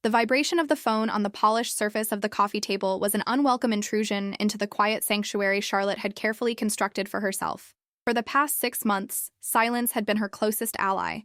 The vibration of the phone on the polished surface of the coffee table was an unwelcome intrusion into the quiet sanctuary Charlotte had carefully constructed for herself. For the past 6 months, silence had been her closest ally,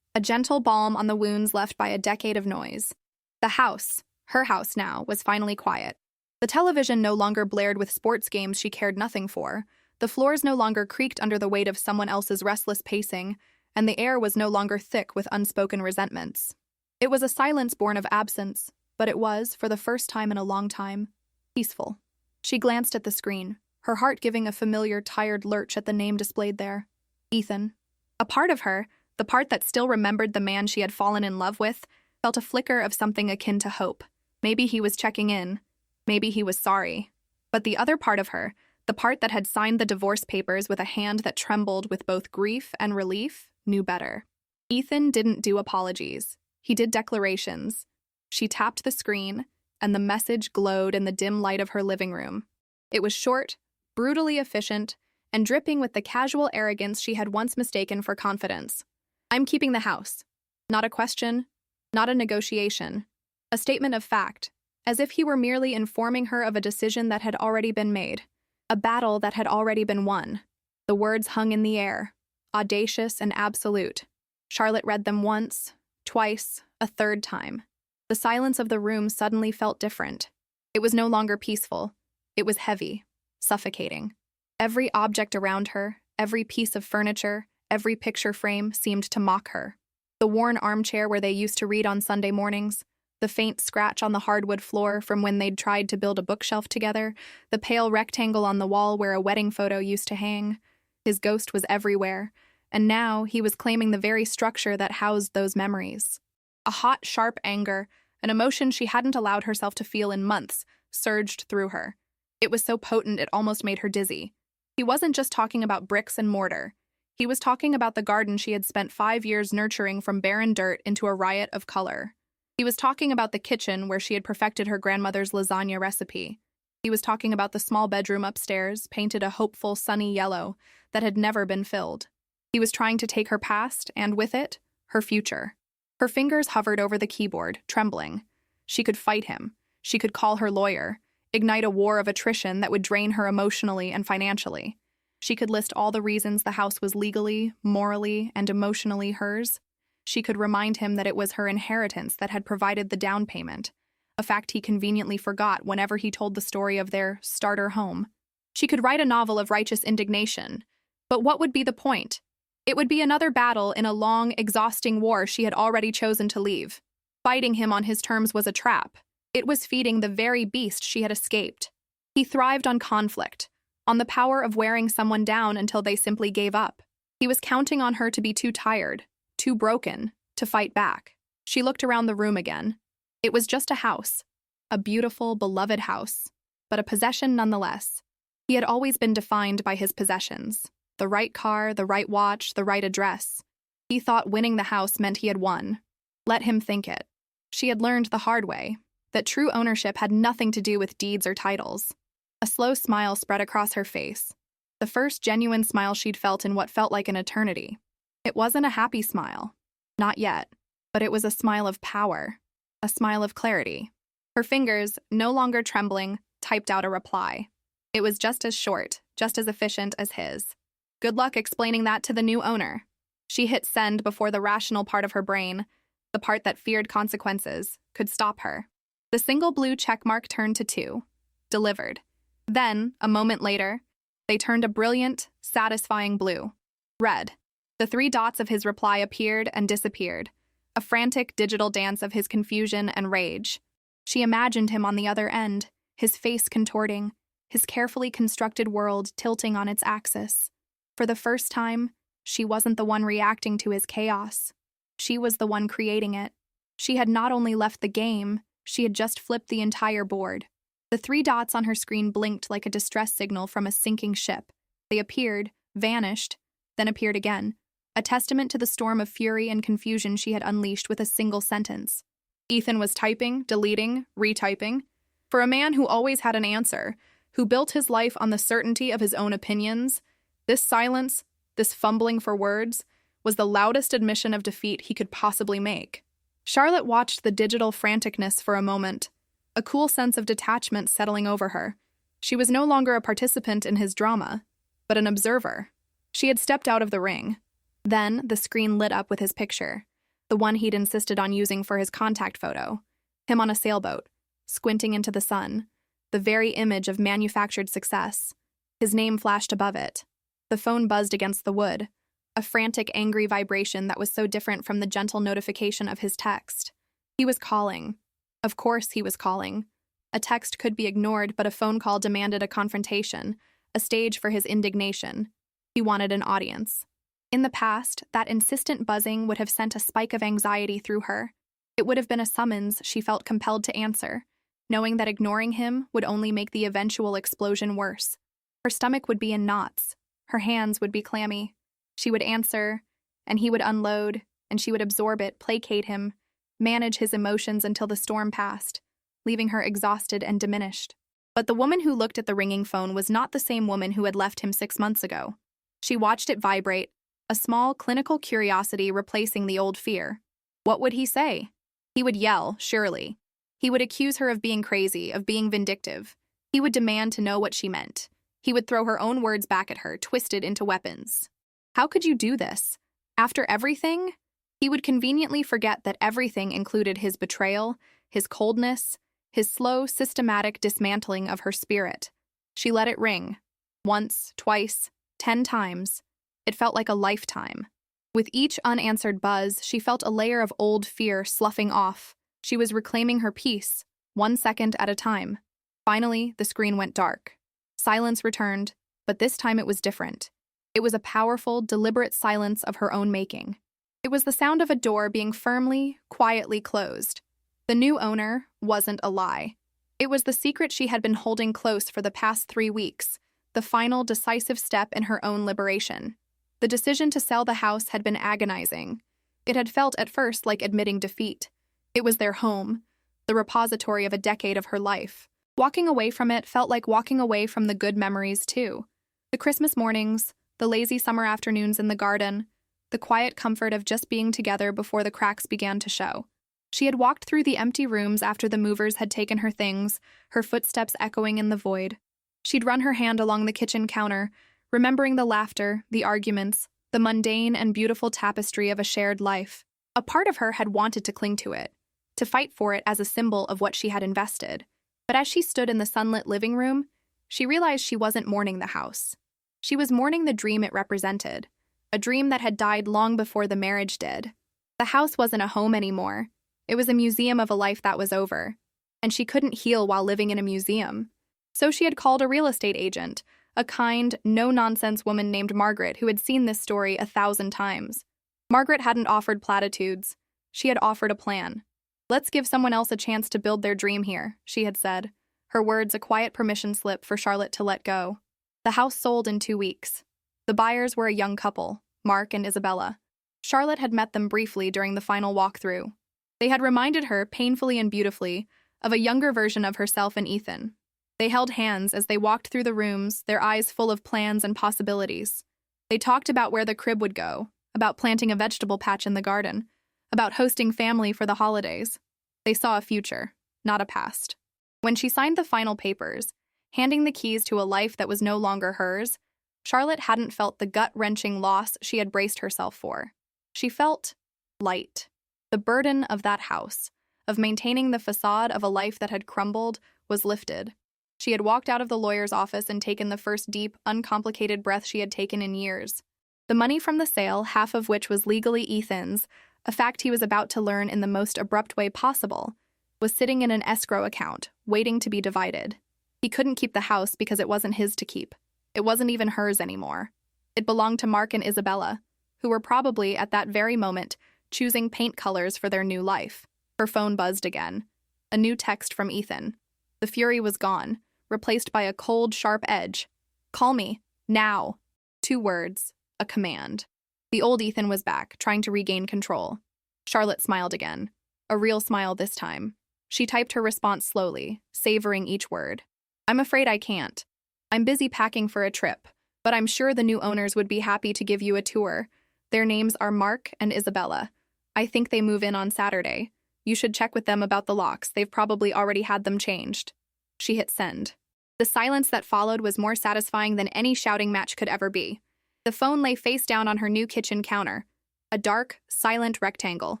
a gentle balm on the wounds left by a decade of noise. The house, her house now, was finally quiet. The television no longer blared with sports games she cared nothing for, the floors no longer creaked under the weight of someone else's restless pacing, and the air was no longer thick with unspoken resentments. It was a silence born of absence, but it was, for the first time in a long time, peaceful. She glanced at the screen, her heart giving a familiar, tired lurch at the name displayed there. Ethan. A part of her, the part that still remembered the man she had fallen in love with, felt a flicker of something akin to hope. Maybe he was checking in. Maybe he was sorry. But the other part of her, the part that had signed the divorce papers with a hand that trembled with both grief and relief, knew better. Ethan didn't do apologies. He did declarations. She tapped the screen, and the message glowed in the dim light of her living room. It was short, brutally efficient, and dripping with the casual arrogance she had once mistaken for confidence. I'm keeping the house. Not a question, not a negotiation. A statement of fact, as if he were merely informing her of a decision that had already been made, a battle that had already been won. The words hung in the air, audacious and absolute. Charlotte read them once, twice, a third time. The silence of the room suddenly felt different. It was no longer peaceful. It was heavy, suffocating. Every object around her, every piece of furniture, every picture frame seemed to mock her. The worn armchair where they used to read on Sunday mornings, the faint scratch on the hardwood floor from when they'd tried to build a bookshelf together, the pale rectangle on the wall where a wedding photo used to hang. His ghost was everywhere, and now he was claiming the very structure that housed those memories. A hot, sharp anger, an emotion she hadn't allowed herself to feel in months, surged through her. It was so potent it almost made her dizzy. He wasn't just talking about bricks and mortar. He was talking about the garden she had spent 5 years nurturing from barren dirt into a riot of color. He was talking about the kitchen where she had perfected her grandmother's lasagna recipe. He was talking about the small bedroom upstairs, painted a hopeful, sunny yellow that had never been filled. He was trying to take her past, and with it, her future. Her fingers hovered over the keyboard, trembling. She could fight him. She could call her lawyer, ignite a war of attrition that would drain her emotionally and financially. She could list all the reasons the house was legally, morally, and emotionally hers. She could remind him that it was her inheritance that had provided the down payment, a fact he conveniently forgot whenever he told the story of their starter home. She could write a novel of righteous indignation. But what would be the point? It would be another battle in a long, exhausting war she had already chosen to leave. Fighting him on his terms was a trap. It was feeding the very beast she had escaped. He thrived on conflict, on the power of wearing someone down until they simply gave up. He was counting on her to be too tired, too broken, to fight back. She looked around the room again. It was just a house, a beautiful, beloved house, but a possession nonetheless. He had always been defined by his possessions. The right car, the right watch, the right address. He thought winning the house meant he had won. Let him think it. She had learned the hard way that true ownership had nothing to do with deeds or titles. A slow smile spread across her face, the first genuine smile she'd felt in what felt like an eternity. It wasn't a happy smile. Not yet. But it was a smile of power, a smile of clarity. Her fingers, no longer trembling, typed out a reply. It was just as short, just as efficient as his. Good luck explaining that to the new owner. She hit send before the rational part of her brain, the part that feared consequences, could stop her. The single blue checkmark turned to 2. Delivered. Then, a moment later, they turned a brilliant, satisfying blue. Red. The 3 dots of his reply appeared and disappeared, a frantic digital dance of his confusion and rage. She imagined him on the other end, his face contorting, his carefully constructed world tilting on its axis. For the first time, she wasn't the one reacting to his chaos. She was the one creating it. She had not only left the game, she had just flipped the entire board. The 3 dots on her screen blinked like a distress signal from a sinking ship. They appeared, vanished, then appeared again, a testament to the storm of fury and confusion she had unleashed with a single sentence. Ethan was typing, deleting, retyping. For a man who always had an answer, who built his life on the certainty of his own opinions, this silence, this fumbling for words, was the loudest admission of defeat he could possibly make. Charlotte watched the digital franticness for a moment, a cool sense of detachment settling over her. She was no longer a participant in his drama, but an observer. She had stepped out of the ring. Then the screen lit up with his picture, the one he'd insisted on using for his contact photo. Him on a sailboat, squinting into the sun, the very image of manufactured success. His name flashed above it. The phone buzzed against the wood, a frantic, angry vibration that was so different from the gentle notification of his text. He was calling. Of course he was calling. A text could be ignored, but a phone call demanded a confrontation, a stage for his indignation. He wanted an audience. In the past, that insistent buzzing would have sent a spike of anxiety through her. It would have been a summons she felt compelled to answer, knowing that ignoring him would only make the eventual explosion worse. Her stomach would be in knots. Her hands would be clammy. She would answer, and he would unload, and she would absorb it, placate him, manage his emotions until the storm passed, leaving her exhausted and diminished. But the woman who looked at the ringing phone was not the same woman who had left him 6 months ago. She watched it vibrate, a small clinical curiosity replacing the old fear. What would he say? He would yell, surely. He would accuse her of being crazy, of being vindictive. He would demand to know what she meant. He would throw her own words back at her, twisted into weapons. How could you do this? After everything? He would conveniently forget that everything included his betrayal, his coldness, his slow, systematic dismantling of her spirit. She let it ring. Once, twice, 10 times. It felt like a lifetime. With each unanswered buzz, she felt a layer of old fear sloughing off. She was reclaiming her peace, 1 second at a time. Finally, the screen went dark. Silence returned, but this time it was different. It was a powerful, deliberate silence of her own making. It was the sound of a door being firmly, quietly closed. The new owner wasn't a lie. It was the secret she had been holding close for the past 3 weeks, the final, decisive step in her own liberation. The decision to sell the house had been agonizing. It had felt at first like admitting defeat. It was their home, the repository of a decade of her life. Walking away from it felt like walking away from the good memories, too. The Christmas mornings, the lazy summer afternoons in the garden, the quiet comfort of just being together before the cracks began to show. She had walked through the empty rooms after the movers had taken her things, her footsteps echoing in the void. She'd run her hand along the kitchen counter, remembering the laughter, the arguments, the mundane and beautiful tapestry of a shared life. A part of her had wanted to cling to it, to fight for it as a symbol of what she had invested. But as she stood in the sunlit living room, she realized she wasn't mourning the house. She was mourning the dream it represented, a dream that had died long before the marriage did. The house wasn't a home anymore. It was a museum of a life that was over, and she couldn't heal while living in a museum. So she had called a real estate agent, a kind, no-nonsense woman named Margaret who had seen this story 1,000 times. Margaret hadn't offered platitudes. She had offered a plan. "Let's give someone else a chance to build their dream here," she had said, her words a quiet permission slip for Charlotte to let go. The house sold in 2 weeks. The buyers were a young couple, Mark and Isabella. Charlotte had met them briefly during the final walkthrough. They had reminded her, painfully and beautifully, of a younger version of herself and Ethan. They held hands as they walked through the rooms, their eyes full of plans and possibilities. They talked about where the crib would go, about planting a vegetable patch in the garden, about hosting family for the holidays. They saw a future, not a past. When she signed the final papers, handing the keys to a life that was no longer hers, Charlotte hadn't felt the gut-wrenching loss she had braced herself for. She felt light. The burden of that house, of maintaining the facade of a life that had crumbled, was lifted. She had walked out of the lawyer's office and taken the first deep, uncomplicated breath she had taken in years. The money from the sale, half of which was legally Ethan's, a fact he was about to learn in the most abrupt way possible, was sitting in an escrow account, waiting to be divided. He couldn't keep the house because it wasn't his to keep. It wasn't even hers anymore. It belonged to Mark and Isabella, who were probably, at that very moment, choosing paint colors for their new life. Her phone buzzed again. A new text from Ethan. The fury was gone, replaced by a cold, sharp edge. "Call me. Now." 2 words. A command. The old Ethan was back, trying to regain control. Charlotte smiled again. A real smile this time. She typed her response slowly, savoring each word. "I'm afraid I can't. I'm busy packing for a trip, but I'm sure the new owners would be happy to give you a tour. Their names are Mark and Isabella. I think they move in on Saturday. You should check with them about the locks. They've probably already had them changed. She hit send. The silence that followed was more satisfying than any shouting match could ever be. The phone lay face down on her new kitchen counter, a dark, silent rectangle.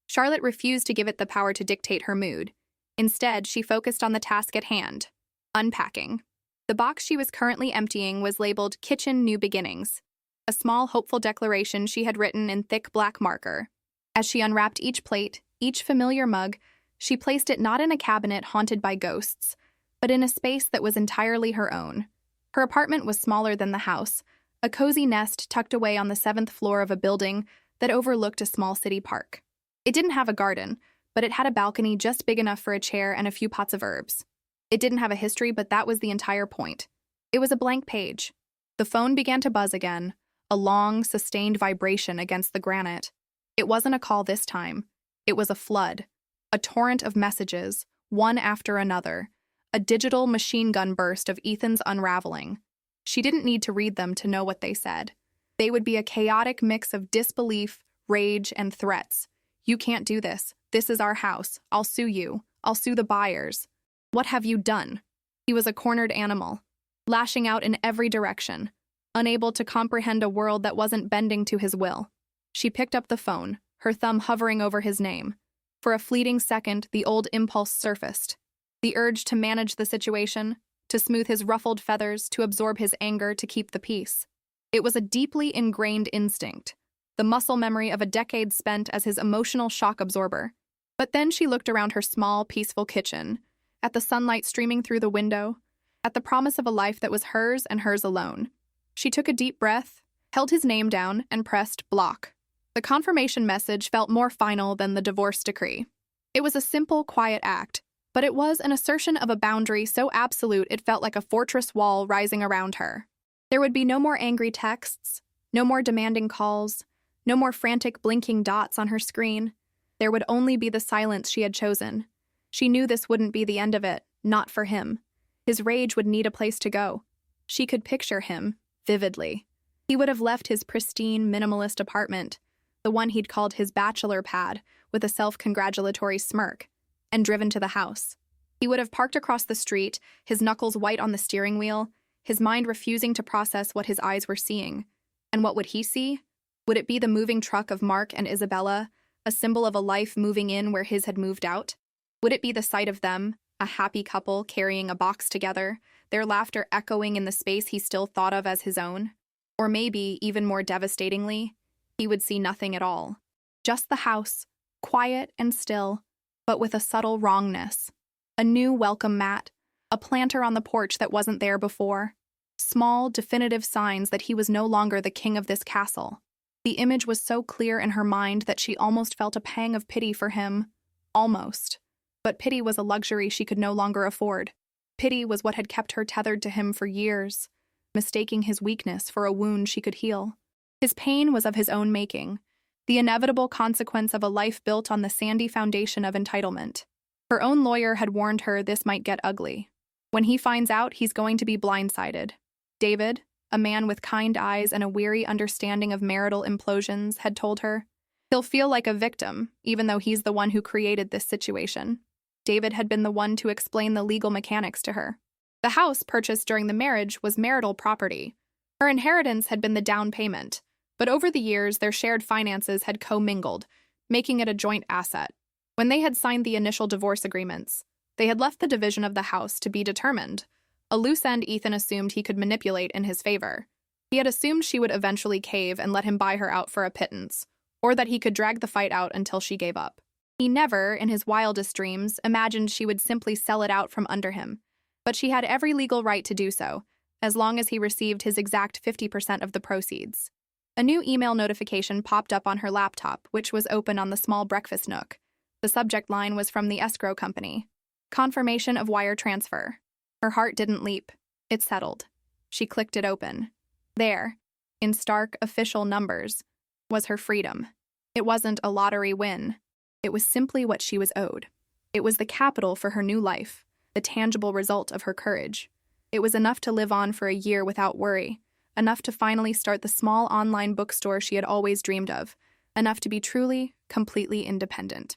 Charlotte refused to give it the power to dictate her mood. Instead, she focused on the task at hand, unpacking. The box she was currently emptying was labeled Kitchen New Beginnings, a small, hopeful declaration she had written in thick black marker. As she unwrapped each plate, each familiar mug, she placed it not in a cabinet haunted by ghosts, but in a space that was entirely her own. Her apartment was smaller than the house, a cozy nest tucked away on the 7th floor of a building that overlooked a small city park. It didn't have a garden, but it had a balcony just big enough for a chair and a few pots of herbs. It didn't have a history, but that was the entire point. It was a blank page. The phone began to buzz again, a long, sustained vibration against the granite. It wasn't a call this time. It was a flood, a torrent of messages, one after another, a digital machine gun burst of Ethan's unraveling. She didn't need to read them to know what they said. They would be a chaotic mix of disbelief, rage, and threats. You can't do this. This is our house. I'll sue you. I'll sue the buyers. What have you done? He was a cornered animal, lashing out in every direction, unable to comprehend a world that wasn't bending to his will. She picked up the phone, her thumb hovering over his name. For a fleeting second, the old impulse surfaced. The urge to manage the situation, to smooth his ruffled feathers, to absorb his anger, to keep the peace. It was a deeply ingrained instinct, the muscle memory of a decade spent as his emotional shock absorber. But then she looked around her small, peaceful kitchen, at the sunlight streaming through the window, at the promise of a life that was hers and hers alone. She took a deep breath, held his name down, and pressed block. The confirmation message felt more final than the divorce decree. It was a simple, quiet act, but it was an assertion of a boundary so absolute it felt like a fortress wall rising around her. There would be no more angry texts, no more demanding calls, no more frantic blinking dots on her screen. There would only be the silence she had chosen. She knew this wouldn't be the end of it, not for him. His rage would need a place to go. She could picture him, vividly. He would have left his pristine, minimalist apartment, the one he'd called his bachelor pad, with a self-congratulatory smirk, and driven to the house. He would have parked across the street, his knuckles white on the steering wheel, his mind refusing to process what his eyes were seeing. And what would he see? Would it be the moving truck of Mark and Isabella, a symbol of a life moving in where his had moved out? Would it be the sight of them, a happy couple carrying a box together, their laughter echoing in the space he still thought of as his own? Or maybe, even more devastatingly, he would see nothing at all. Just the house, quiet and still, but with a subtle wrongness. A new welcome mat, a planter on the porch that wasn't there before. Small, definitive signs that he was no longer the king of this castle. The image was so clear in her mind that she almost felt a pang of pity for him. Almost. But pity was a luxury she could no longer afford. Pity was what had kept her tethered to him for years, mistaking his weakness for a wound she could heal. His pain was of his own making, the inevitable consequence of a life built on the sandy foundation of entitlement. Her own lawyer had warned her this might get ugly. When he finds out, he's going to be blindsided. David, a man with kind eyes and a weary understanding of marital implosions, had told her, he'll feel like a victim, even though he's the one who created this situation. David had been the one to explain the legal mechanics to her. The house purchased during the marriage was marital property. Her inheritance had been the down payment, but over the years their shared finances had commingled, making it a joint asset. When they had signed the initial divorce agreements, they had left the division of the house to be determined, a loose end Ethan assumed he could manipulate in his favor. He had assumed she would eventually cave and let him buy her out for a pittance, or that he could drag the fight out until she gave up. He never, in his wildest dreams, imagined she would simply sell it out from under him, but she had every legal right to do so, as long as he received his exact 50% of the proceeds. A new email notification popped up on her laptop, which was open on the small breakfast nook. The subject line was from the escrow company. Confirmation of wire transfer. Her heart didn't leap. It settled. She clicked it open. There, in stark, official numbers, was her freedom. It wasn't a lottery win. It was simply what she was owed. It was the capital for her new life, the tangible result of her courage. It was enough to live on for a year without worry, enough to finally start the small online bookstore she had always dreamed of, enough to be truly, completely independent.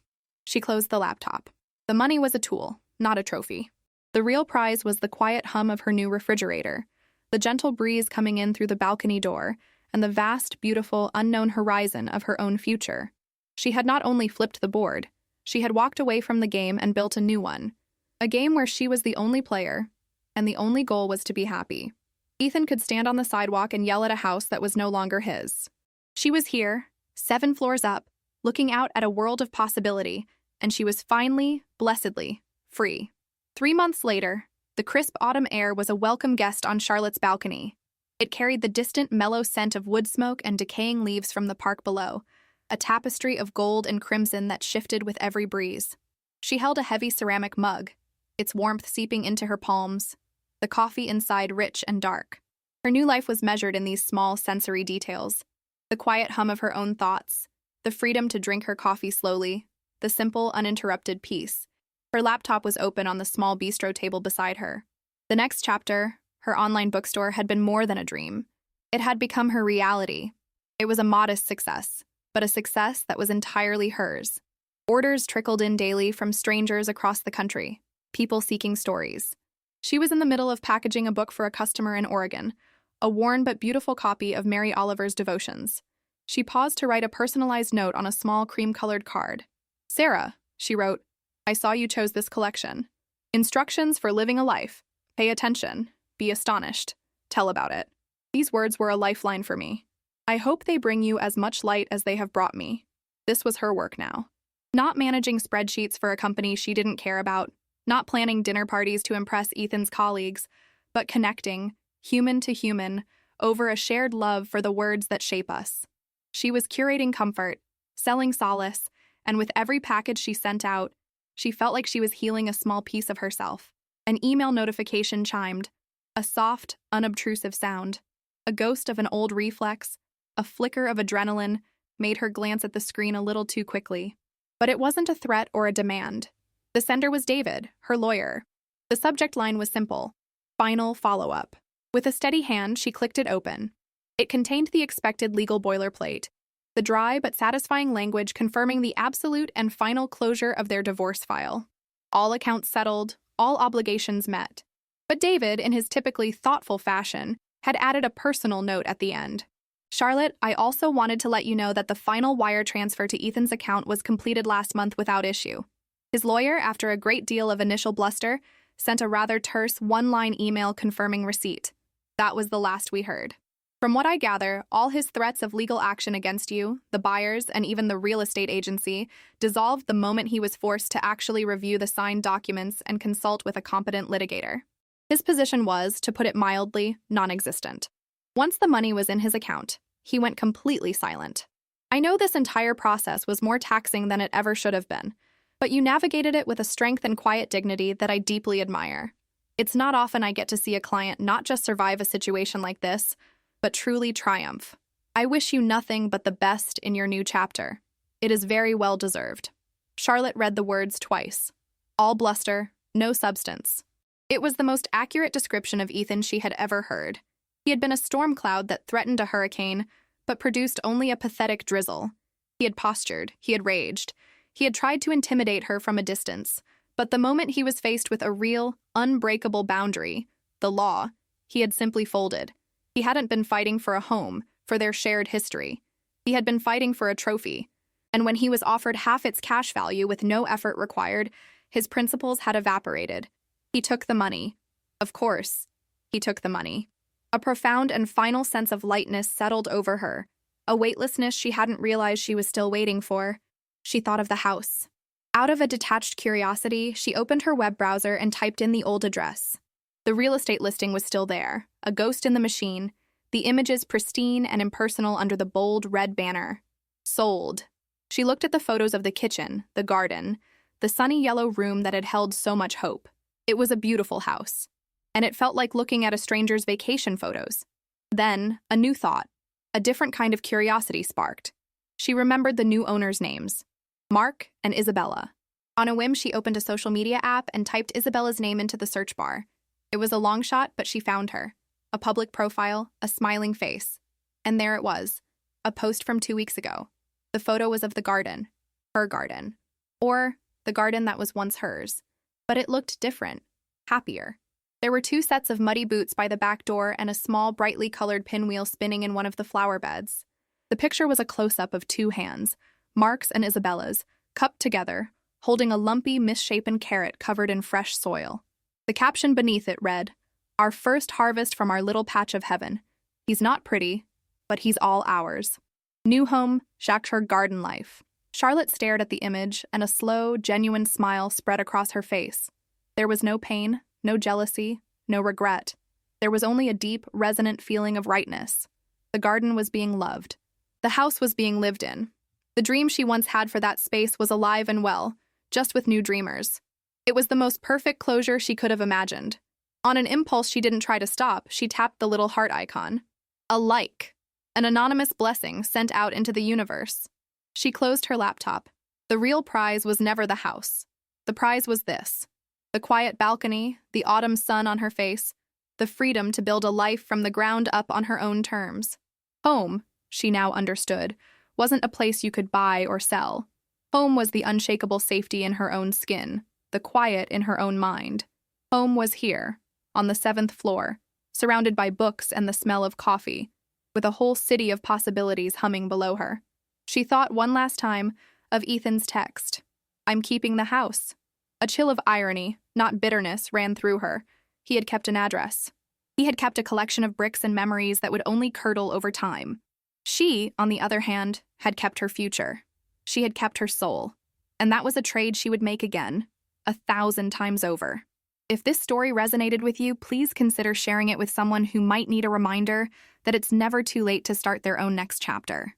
She closed the laptop. The money was a tool, not a trophy. The real prize was the quiet hum of her new refrigerator, the gentle breeze coming in through the balcony door, and the vast, beautiful, unknown horizon of her own future. She had not only flipped the board, she had walked away from the game and built a new one. A game where she was the only player, and the only goal was to be happy. Ethan could stand on the sidewalk and yell at a house that was no longer his. She was here, 7 floors up, looking out at a world of possibility, and she was finally, blessedly, free. 3 months later, the crisp autumn air was a welcome guest on Charlotte's balcony. It carried the distant, mellow scent of wood smoke and decaying leaves from the park below, a tapestry of gold and crimson that shifted with every breeze. She held a heavy ceramic mug, its warmth seeping into her palms, the coffee inside rich and dark. Her new life was measured in these small sensory details. The quiet hum of her own thoughts, the freedom to drink her coffee slowly, the simple, uninterrupted peace. Her laptop was open on the small bistro table beside her. The next chapter, her online bookstore, had been more than a dream. It had become her reality. It was a modest success, but a success that was entirely hers. Orders trickled in daily from strangers across the country, people seeking stories. She was in the middle of packaging a book for a customer in Oregon, a worn but beautiful copy of Mary Oliver's Devotions. She paused to write a personalized note on a small cream-colored card. "Sarah," she wrote, "I saw you chose this collection. Instructions for living a life. Pay attention. Be astonished. Tell about it." These words were a lifeline for me. I hope they bring you as much light as they have brought me. This was her work now. Not managing spreadsheets for a company she didn't care about, not planning dinner parties to impress Ethan's colleagues, but connecting, human to human, over a shared love for the words that shape us. She was curating comfort, selling solace, and with every package she sent out, she felt like she was healing a small piece of herself. An email notification chimed, a soft, unobtrusive sound. A ghost of an old reflex, a flicker of adrenaline, made her glance at the screen a little too quickly. But it wasn't a threat or a demand. The sender was David, her lawyer. The subject line was simple: final follow-up. With a steady hand, she clicked it open. It contained the expected legal boilerplate, the dry but satisfying language confirming the absolute and final closure of their divorce file. All accounts settled, all obligations met. But David, in his typically thoughtful fashion, had added a personal note at the end. "Charlotte, I also wanted to let you know that the final wire transfer to Ethan's account was completed last month without issue." His lawyer, after a great deal of initial bluster, sent a rather terse one-line email confirming receipt. That was the last we heard. From what I gather, all his threats of legal action against you, the buyers, and even the real estate agency dissolved the moment he was forced to actually review the signed documents and consult with a competent litigator. His position was, to put it mildly, non-existent. Once the money was in his account, he went completely silent. I know this entire process was more taxing than it ever should have been, but you navigated it with a strength and quiet dignity that I deeply admire. It's not often I get to see a client not just survive a situation like this, but truly triumph. I wish you nothing but the best in your new chapter. It is very well deserved. Charlotte read the words twice. All bluster, no substance. It was the most accurate description of Ethan she had ever heard. He had been a storm cloud that threatened a hurricane, but produced only a pathetic drizzle. He had postured, he had raged, he had tried to intimidate her from a distance, but the moment he was faced with a real, unbreakable boundary, the law, he had simply folded. He hadn't been fighting for a home, for their shared history. He had been fighting for a trophy, and when he was offered half its cash value with no effort required, his principles had evaporated. He took the money. Of course, he took the money. A profound and final sense of lightness settled over her, a weightlessness she hadn't realized she was still waiting for. She thought of the house. Out of a detached curiosity, she opened her web browser and typed in the old address. The real estate listing was still there, a ghost in the machine, the images pristine and impersonal under the bold red banner. Sold. She looked at the photos of the kitchen, the garden, the sunny yellow room that had held so much hope. It was a beautiful house, and it felt like looking at a stranger's vacation photos. Then, a new thought, a different kind of curiosity sparked. She remembered the new owners' names, Mark and Isabella. On a whim, she opened a social media app and typed Isabella's name into the search bar. It was a long shot, but she found her. A public profile, a smiling face. And there it was, a post from 2 weeks ago. The photo was of the garden, her garden. Or the garden that was once hers. But it looked different, happier. There were 2 sets of muddy boots by the back door and a small, brightly colored pinwheel spinning in one of the flower beds. The picture was a close-up of 2 hands, Mark's and Isabella's, cupped together, holding a lumpy, misshapen carrot covered in fresh soil. The caption beneath it read, "Our first harvest from our little patch of heaven. He's not pretty, but he's all ours." New home, Jacques garden life. Charlotte stared at the image, and a slow, genuine smile spread across her face. There was no pain, no jealousy, no regret. There was only a deep, resonant feeling of rightness. The garden was being loved. The house was being lived in. The dream she once had for that space was alive and well, just with new dreamers. It was the most perfect closure she could have imagined. On an impulse she didn't try to stop, she tapped the little heart icon. A like. An anonymous blessing sent out into the universe. She closed her laptop. The real prize was never the house. The prize was this. The quiet balcony, the autumn sun on her face, the freedom to build a life from the ground up on her own terms. Home, she now understood, wasn't a place you could buy or sell. Home was the unshakable safety in her own skin, the quiet in her own mind. Home was here, on the 7th floor, surrounded by books and the smell of coffee, with a whole city of possibilities humming below her. She thought one last time of Ethan's text, "I'm keeping the house." A chill of irony, not bitterness, ran through her. He had kept an address. He had kept a collection of bricks and memories that would only curdle over time. She, on the other hand, had kept her future. She had kept her soul. And that was a trade she would make again, 1,000 times over. If this story resonated with you, please consider sharing it with someone who might need a reminder that it's never too late to start their own next chapter.